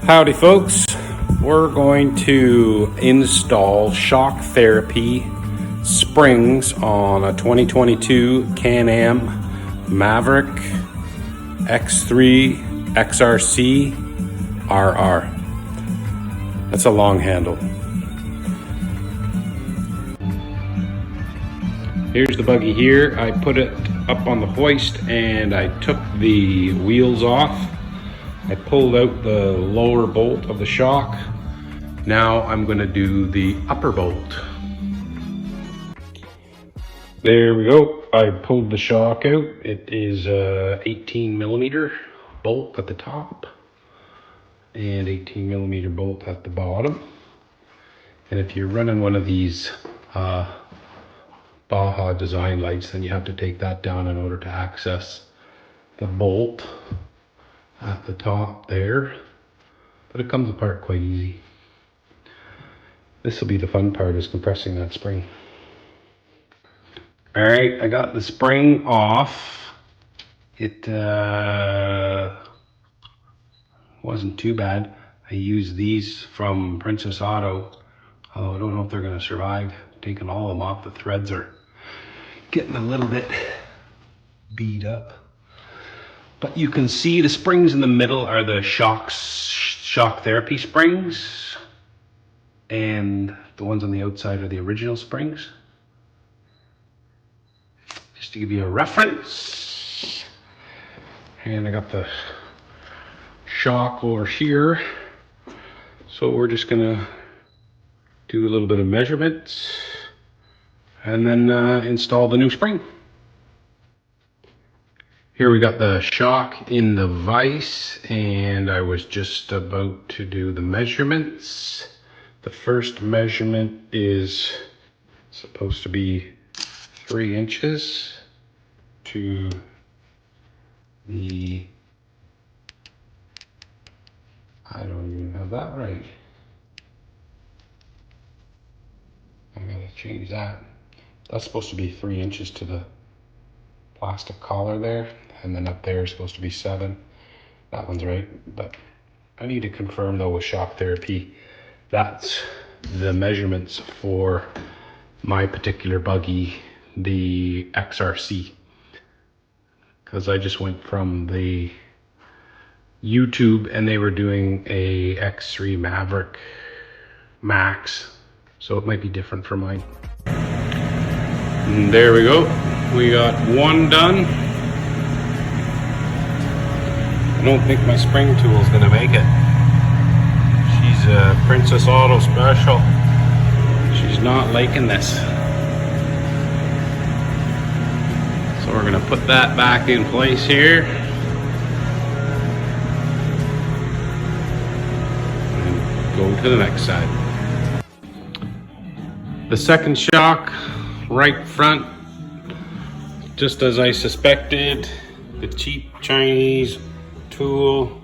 Howdy folks, we're going to install shock therapy springs on a 2022 Can-Am Maverick X3 XRC RR. That's a long handle. Here's the buggy here. I put it up on the hoist and I took the wheels off. I pulled out the lower bolt of the shock. Now I'm going to do the upper bolt. There we go. I pulled the shock out. It is a 18mm bolt at the top and 18mm bolt at the bottom. And if you're running one of these Baja design lights, then you have to take that down in order to access the bolt at the top there, but it comes apart quite easy. This will be the fun part, is compressing that spring. All right, I got the spring off. It wasn't too bad. I used these from Princess Auto. Oh, I don't know if they're gonna survive taking all of them off. The threads are getting a little bit beat up. But you can see the springs in the middle are the shock therapy springs, and the ones on the outside are the original springs. Just to give you a reference. And I got the shock over here. So we're just gonna do a little bit of measurements and then install the new spring. Here we got the shock in the vise, and I was just about to do the measurements. The first measurement is supposed to be 3 inches to the, I don't even have that right. I gotta change that. That's supposed to be 3 inches to the plastic collar there, and then up there is supposed to be 7. That one's right, but I need to confirm though with shock therapy. That's the measurements for my particular buggy, the XRC, because I just went from the YouTube and they were doing a X3 Maverick Max, so it might be different for mine. And there we go. We got one done. I don't think my spring tool is gonna make it. She's a Princess Auto special. She's not liking this. So we're gonna put that back in place here. And go to the next side. The second shock, right front, just as I suspected, the cheap Chinese tool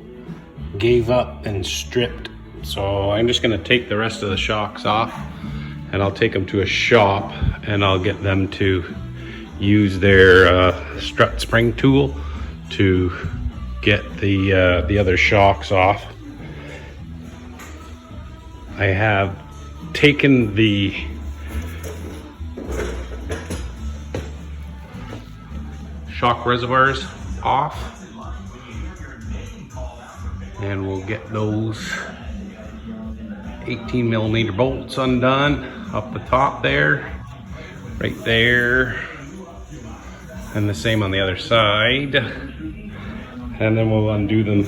gave up and stripped. So I'm just gonna take the rest of the shocks off and I'll take them to a shop and I'll get them to use their strut spring tool to get the other shocks off. I have taken the shock reservoirs off, and we'll get those 18mm bolts undone up the top there, right there, and the same on the other side, and then we'll undo them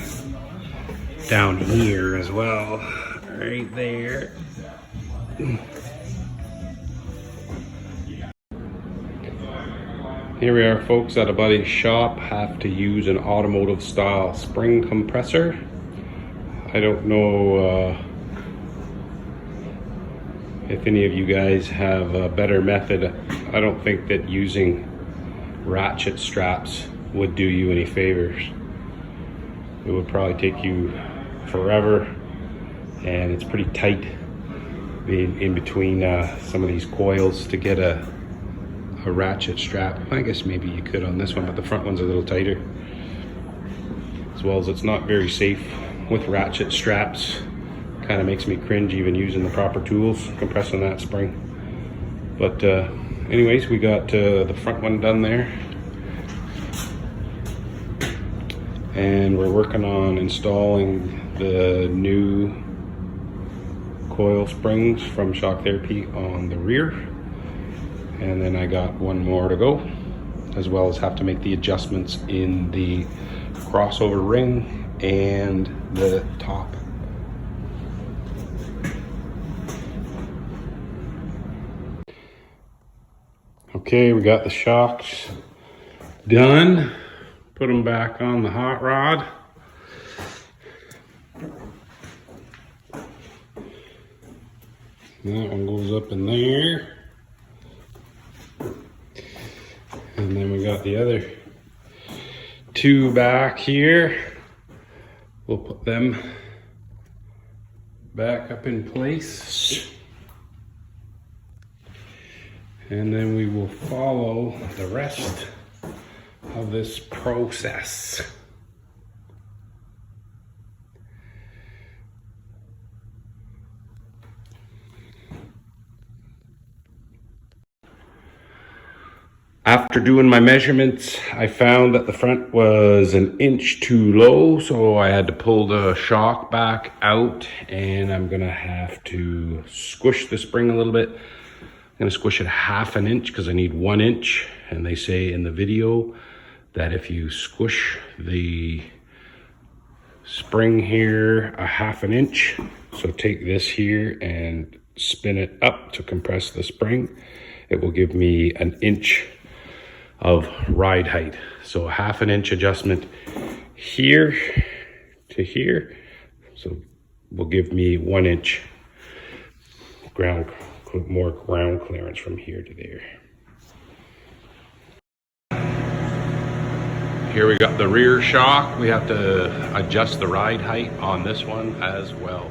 down here as well, right there. Here we are folks at a buddy's shop. Have to use an automotive style spring compressor. I don't know if any of you guys have a better method. I don't think that using ratchet straps would do you any favors. It would probably take you forever, and it's pretty tight in between some of these coils to get a ratchet strap. I guess maybe you could on this one, but the front one's a little tighter, as well as it's not very safe with ratchet straps. Kind of makes me cringe even using the proper tools, compressing that spring. But anyways, we got the front one done there. And we're working on installing the new coil springs from Shock Therapy on the rear. And then I got one more to go, as well as have to make the adjustments in the crossover ring and the top. Okay, we got the shocks done. Put them back on the hot rod. That one goes up in there. And then we got the other two back here. We'll put them back up in place. And then we will follow the rest of this process. After doing my measurements, I found that the front was an inch too low, so I had to pull the shock back out, and I'm gonna have to squish the spring a little bit. I'm gonna squish it 1/2 inch because I need 1 inch, and they say in the video that if you squish the spring here 1/2 inch, so take this here and spin it up to compress the spring, it will give me 1 inch of ride height. So 1/2 inch adjustment here to here, so will give me 1 inch more ground clearance from here to there. Here we got the rear shock. We have to adjust the ride height on this one as well.